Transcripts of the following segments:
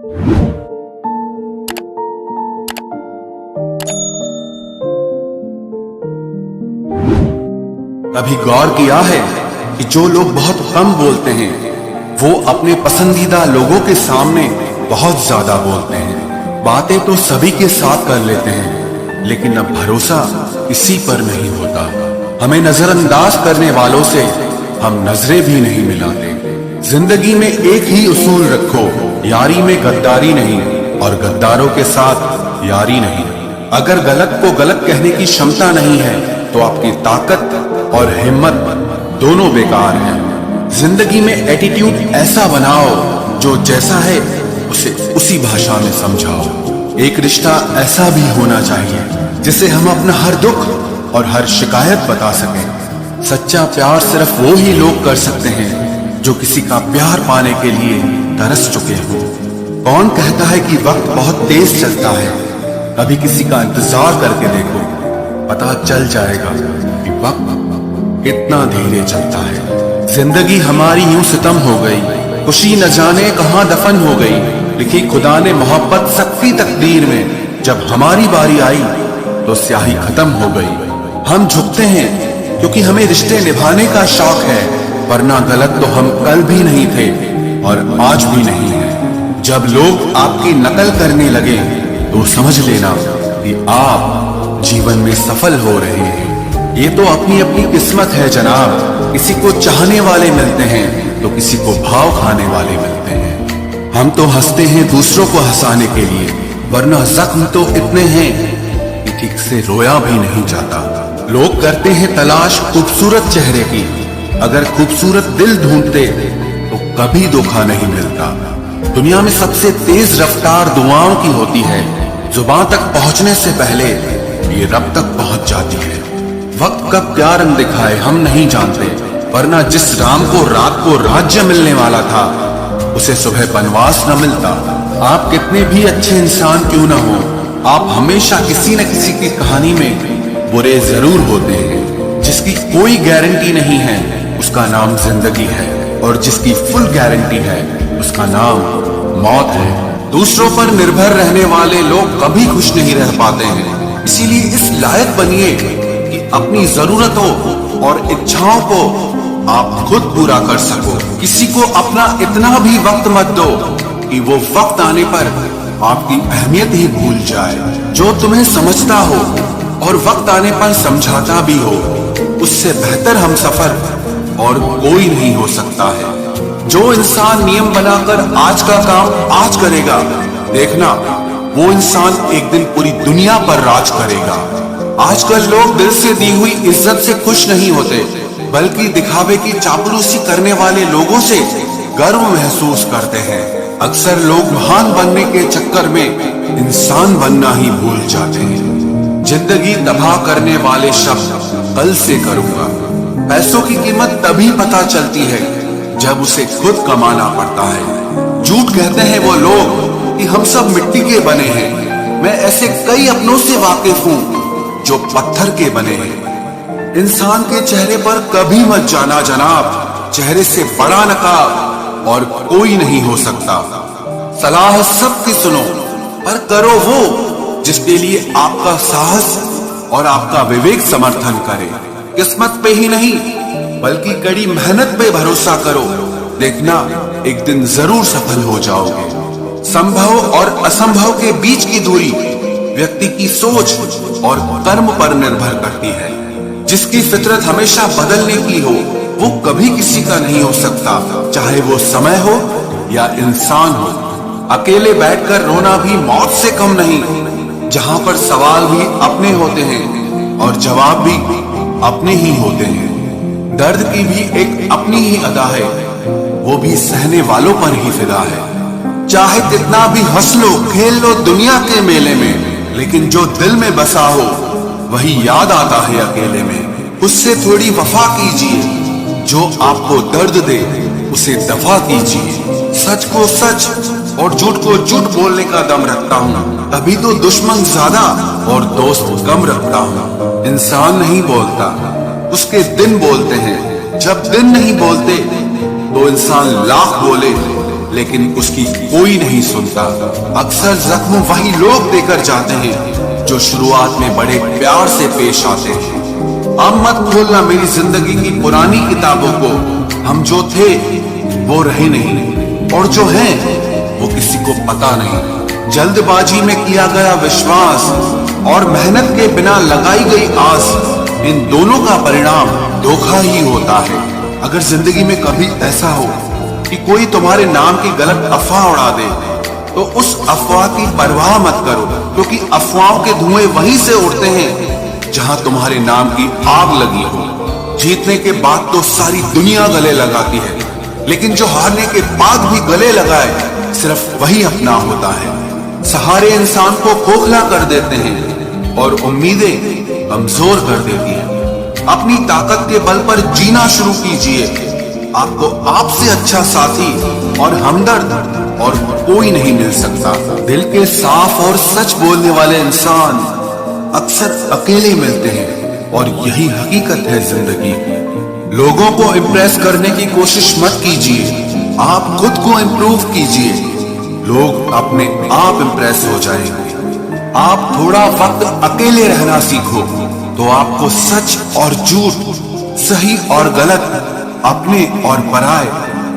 कभी गौर किया है कि जो लोग बहुत कम बोलते हैं वो अपने पसंदीदा लोगों के सामने बहुत ज्यादा बोलते हैं। बातें तो सभी के साथ कर लेते हैं, लेकिन अब भरोसा किसी पर नहीं होता। हमें नजरअंदाज करने वालों से हम नजरें भी नहीं मिलाते। जिंदगी में एक ही उसूल रखो, यारी में गद्दारी नहीं और गद्दारों के साथ यारी नहीं। अगर गलत को गलत कहने की क्षमता नहीं है तो आपकी ताकत और हिम्मत दोनों बेकार है। जिंदगी में एटीट्यूड ऐसा बनाओ जो जैसा है उसे उसी भाषा में समझाओ। एक रिश्ता ऐसा भी होना चाहिए जिसे हम अपना हर दुख और हर शिकायत बता सकें। सच्चा प्यार सिर्फ वो ही लोग कर सकते हैं जो किसी का प्यार पाने के लिए तरस चुके हों। कौन कहता है कि वक्त बहुत तेज चलता है? कभी किसी का इंतजार करके देखो, पता चल जाएगा कि वक्त कितना धीरे चलता है। जिंदगी हमारी यूं सितम हो गई, खुशी न जाने कहां दफन हो गई। लिखी खुदा ने मोहब्बत सख्ती तकदीर में, जब हमारी बारी आई तो स्याही खत्म हो गई। हम झुकते हैं क्योंकि हमें रिश्ते निभाने का शौक है, वरना गलत तो हम कल भी नहीं थे और आज भी नहीं है। जब लोग आपकी नकल करने लगे तो समझ लेना कि आप जीवन में सफल हो रहे हैं। ये तो अपनी अपनी किस्मत है जनाब। किसी को चाहने वाले मिलते हैं तो किसी को भाव खाने वाले मिलते हैं। हम तो हंसते हैं दूसरों को हंसाने के लिए, वरना जख्म तो इतने हैं कि ठीक से रोया भी नहीं जाता। लोग करते हैं तलाश खूबसूरत चेहरे की, अगर खूबसूरत दिल ढूंढते तो कभी धोखा नहीं मिलता। दुनिया में सबसे तेज रफ्तार दुआओं की होती है। जुबान तक पहुंचने से पहले ये रब तक पहुंच जाती है। वक्त कब क्या रंग दिखाए हम नहीं जानते, वरना जिस राम को रात को राज्य मिलने वाला था उसे सुबह वनवास न मिलता। आप कितने भी अच्छे इंसान क्यों न हो, आप हमेशा किसी न किसी की कहानी में बुरे जरूर होते हैं। जिसकी कोई गारंटी नहीं है उसका नाम जिंदगी है, और जिसकी फुल गारंटी है उसका नाम मौत है। दूसरों पर निर्भर रहने वाले लोग कभी खुश नहीं रह पाते हैं। इसीलिए इस लायक बनिए कि अपनी जरूरतों और इच्छाओं को आप खुद पूरा कर सको। किसी को अपना इतना भी वक्त मत दो कि वो वक्त आने पर आपकी अहमियत ही भूल जाए। जो तुम्हें समझता हो और वक्त आने पर समझाता भी हो, उससे बेहतर हम सफर और कोई नहीं हो सकता है। जो इंसान नियम बनाकर आज का काम आज करेगा, देखना वो इंसान एक दिन पूरी दुनिया पर राज करेगा। आजकल लोग दिल से दी हुई इज्जत से खुश नहीं होते, बल्कि दिखावे की चापलूसी करने वाले लोगों से गर्व महसूस करते हैं। अक्सर लोग महान बनने के चक्कर में इंसान बनना ही भूल जाते हैं। जिंदगी तबाह करने वाले शब्द कल से करूंगा। पैसों की कीमत तभी पता चलती है जब उसे खुद कमाना पड़ता है। झूठ कहते हैं वो लोग कि हम सब मिट्टी के बने हैं। मैं ऐसे कई अपनों से वाकिफ हूँ जो पत्थर के बने हैं। इंसान के चेहरे पर कभी मत जाना जनाब, चेहरे से बड़ा नकाब और कोई नहीं हो सकता। सलाह सबकी सुनो, पर करो वो जिसके लिए आपका साहस और आपका विवेक समर्थन करे। किस्मत पे ही नहीं बल्कि कड़ी मेहनत पे भरोसा करो, देखना एक दिन जरूर सफल हो जाओगे। संभव और असंभव के बीच की दूरी व्यक्ति की सोच और कर्म पर निर्भर करती है। जिसकी फितरत हमेशा बदलने की हो वो कभी किसी का नहीं हो सकता, चाहे वो समय हो या इंसान हो। अकेले बैठकर रोना भी मौत से कम नहीं, जहां पर सवाल भी अपने होते हैं और जवाब भी अपने ही होते हैं। दर्द की भी एक अपनी ही अदा है, वो भी सहने वालों पर ही फिदा है। चाहे कितना भी हंस लो खेल लो दुनिया के मेले में, लेकिन जो दिल में बसा हो वही याद आता है अकेले में। उससे थोड़ी वफा कीजिए, जो आपको दर्द दे उसे दफा कीजिए। सच को सच और झूठ को झूठ बोलने का दम रखता हूँ, तभी तो दुश्मन ज्यादा और दोस्त कम रखता हूँ। इंसान नहीं बोलता, उसके दिन बोलते हैं। जब दिन नहीं बोलते तो इंसान लाख बोले लेकिन उसकी कोई नहीं सुनता। अक्सर जख्म वही लोग देकर जाते हैं जो शुरुआत में बड़े प्यार से पेश आते हैं। अब मत खोलना मेरी जिंदगी की पुरानी किताबों को। हम जो थे वो रहे नहीं, और जो हैं वो किसी को पता नहीं। जल्दबाजी में किया गया विश्वास और मेहनत के बिना लगाई गई आस, इन दोनों का परिणाम धोखा ही होता है। अगर जिंदगी में कभी ऐसा हो कि कोई तुम्हारे नाम की गलत अफवाह उड़ा दे, तो उस अफवाह की परवाह मत करो, क्योंकि अफवाहों के धुएं वहीं से उड़ते हैं जहां तुम्हारे नाम की आग लगी हो। जीतने के बाद तो सारी दुनिया गले लगाती है, लेकिन जो हारने के बाद भी गले लगाए सिर्फ वही अपना होता है। सहारे इंसान को खोखला कर देते हैं और उम्मीदें कमजोर कर देती हैं। अपनी ताकत के बल पर जीना शुरू कीजिए। आपको आपसे अच्छा साथी और हमदर्द और कोई नहीं मिल सकता। दिल के साफ और सच बोलने वाले इंसान अक्सर अकेले मिलते हैं, और यही हकीकत है जिंदगी की। लोगों को इम्प्रेस करने की कोशिश मत कीजिए, आप खुद को इम्प्रूव कीजिए। लोग अपने आप इम्प्रेस हो जाएंगे। आप थोड़ा वक्त अकेले रहना सीखो तो आपको सच और झूठ, सही और गलत, अपने और पराये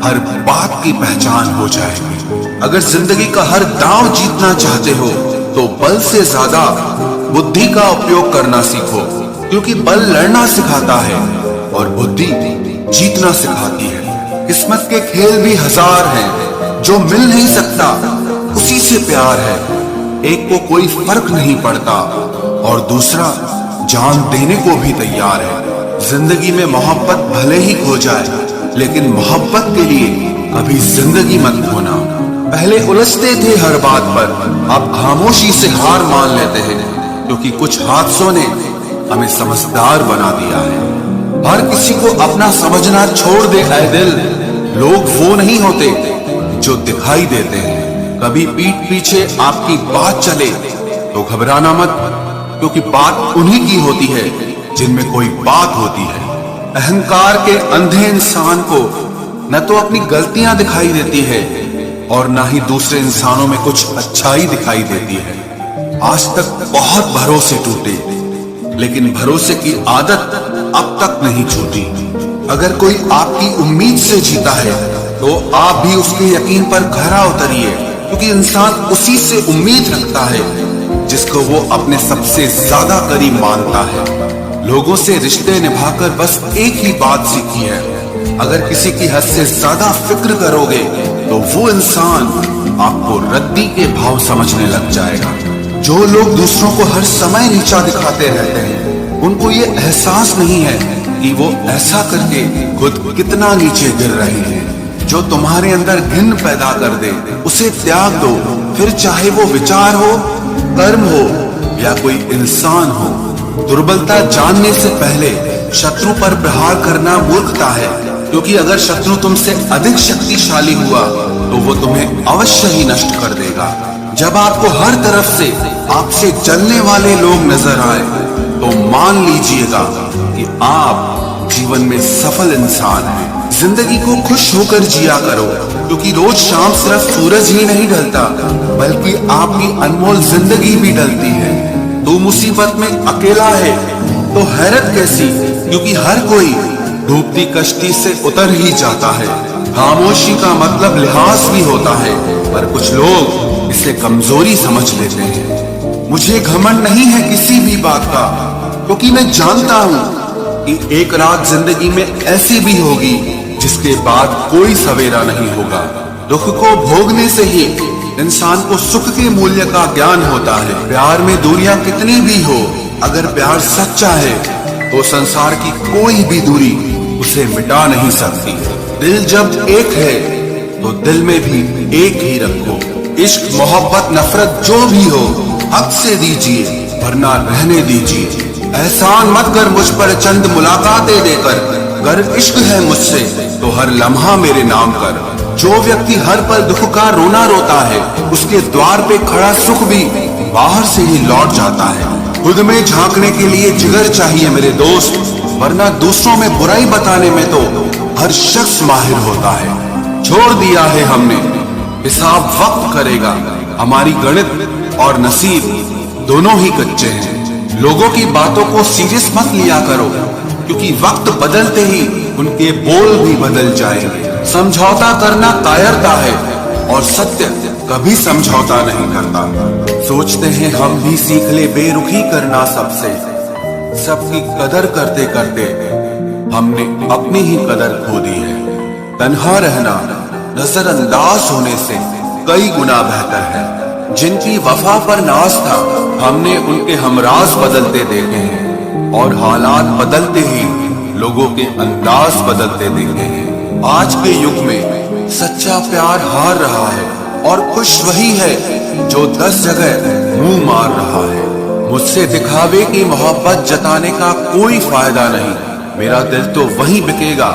हर बात की पहचान हो जाएगी। अगर जिंदगी का हर दांव जीतना चाहते हो तो बल से ज्यादा बुद्धि का उपयोग करना सीखो, क्योंकि बल लड़ना सिखाता है और बुद्धि जीतना सिखाती है। किस्मत के खेल भी हजार हैं, जो मिल नहीं सकता उसी से प्यार है। एक को कोई फर्क नहीं पड़ता और दूसरा जान देने को भी तैयार है। जिंदगी में मोहब्बत भले ही खो जाए, लेकिन मोहब्बत के लिए कभी जिंदगी मत खोना। पहले उलझते थे हर बात पर, अब खामोशी से हार मान लेते हैं, क्योंकि कुछ हादसों ने हमें समझदार बना दिया है। हर किसी को अपना समझना छोड़ दे ऐ दिल। लोग वो नहीं होते जो दिखाई देते हैं। कभी पीठ पीछे आपकी बात चले तो घबराना मत, क्योंकि बात उन्हीं की होती है जिनमें कोई बात होती है। अहंकार के अंधे इंसान को न तो अपनी गलतियां दिखाई देती है और न ही दूसरे इंसानों में कुछ अच्छाई दिखाई देती है। आज तक बहुत भरोसे टूटे, लेकिन भरोसे की आदत अब तक नहीं छूटी। अगर कोई आपकी उम्मीद से जीता है तो आप भी उसके यकीन पर खरा उतरिए, क्योंकि इंसान उसी से उम्मीद रखता है जिसको वो अपने सबसे ज्यादा करीब मानता है। लोगों से रिश्ते निभाकर बस एक ही बात सीखी है, अगर किसी की हद से ज्यादा फिक्र करोगे तो वो इंसान आपको रद्दी के भाव समझने लग जाएगा। जो लोग दूसरों को हर समय नीचा दिखाते रहते हैं, उनको ये एहसास नहीं है कि वो ऐसा करके खुद कितना नीचे गिर रहे हैं। जो तुम्हारे अंदर घिन पैदा कर दे उसे त्याग दो, फिर चाहे वो विचार हो, कर्म हो या कोई इंसान हो। दुर्बलता जानने से पहले शत्रु पर प्रहार करना मूर्खता है, क्योंकि अगर शत्रु तुमसे अधिक शक्तिशाली हुआ तो वो तुम्हें अवश्य ही नष्ट कर देगा। जब आपको हर तरफ से आपसे जलने वाले लोग नजर आए तो मान लीजिएगा कि आप जीवन में सफल इंसान हैं। जिंदगी को खुश होकर जिया करो, क्योंकि रोज शाम सिर्फ सूरज ही नहीं ढलता, बल्कि आपकी अनमोल जिंदगी भी ढलती है। तू मुसीबत में अकेला है तो हैरत कैसी, क्योंकि हर कोई डूबती कश्ती से उतर ही जाता है। खामोशी का मतलब लिहाज भी होता है, पर कुछ लोग इसे कमजोरी समझ लेते हैं। मुझे घमंड नहीं है किसी भी बात का, क्योंकि मैं जानता हूँ कि एक रात जिंदगी में ऐसी भी होगी जिसके बाद कोई सवेरा नहीं होगा। दुख को भोगने से ही इंसान को सुख के मूल्य का ज्ञान होता है। प्यार में दूरियां कितनी भी हो, अगर प्यार सच्चा है तो संसार की कोई भी दूरी उसे मिटा नहीं सकती। दिल जब एक है तो दिल में भी एक ही रखो। इश्क मोहब्बत नफरत जो भी हो हक से दीजिए, वरना रहने दीजिए। एहसान मत कर मुझ पर चंद मुलाकातें देकर, अगर इश्क है मुझसे तो हर लम्हा मेरे नाम कर। जो व्यक्ति हर पल दुख का रोना रोता है, उसके द्वार पे खड़ा सुख भी बाहर से ही लौट जाता है। खुद में झांकने के लिए जिगर चाहिए मेरे दोस्त, वरना दूसरों में बुराई बताने में तो हर शख्स माहिर होता है। छोड़ दिया है हमने हिसाब वक्त करेगा। हमारी गणित और नसीब दोनों ही कच्चे हैं। लोगों की बातों को सीरियस मत लिया करो, क्योंकि वक्त बदलते ही उनके बोल भी बदल जाएंगे। समझौता करना कायरता है और सत्य कभी समझौता नहीं करता। सोचते हैं हम भी सीख ले बेरुखी करना सबसे। सबकी कदर करते करते हमने अपनी ही कदर खो दी है। तन्हा रहना नजरअंदाज होने से कई गुना बेहतर है। जिनकी वफा पर नाज था, हमने उनके हमराज बदलते देखे हैं और हालात बदलते ही लोगों के अंदाज बदलते देखे हैं। आज के युग में सच्चा प्यार हार रहा है और खुश वही है जो 10 जगह मुंह मार रहा है। मुझसे दिखावे की मोहब्बत जताने का कोई फायदा नहीं। मेरा दिल तो वहीं बिकेगा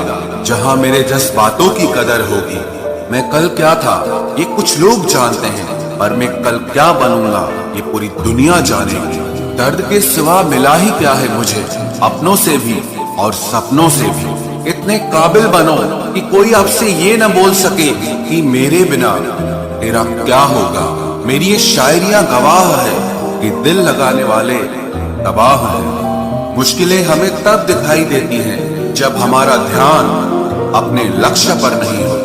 जहां मेरे जज्बातों की कदर होगी। मैं कल क्या था ये कुछ लोग जानते हैं, पर मैं कल क्या बनूंगा ये पूरी दुनिया जानेगी। दर्द के सिवा मिला ही क्या है मुझे, अपनों से भी और सपनों से भी। इतने काबिल बनो कि कोई आपसे ये न बोल सके कि मेरे बिना तेरा क्या होगा। मेरी ये शायरियां गवाह है कि दिल लगाने वाले तबाह हैं। मुश्किलें हमें तब दिखाई देती हैं जब हमारा ध्यान अपने लक्ष्य पर नहीं हो।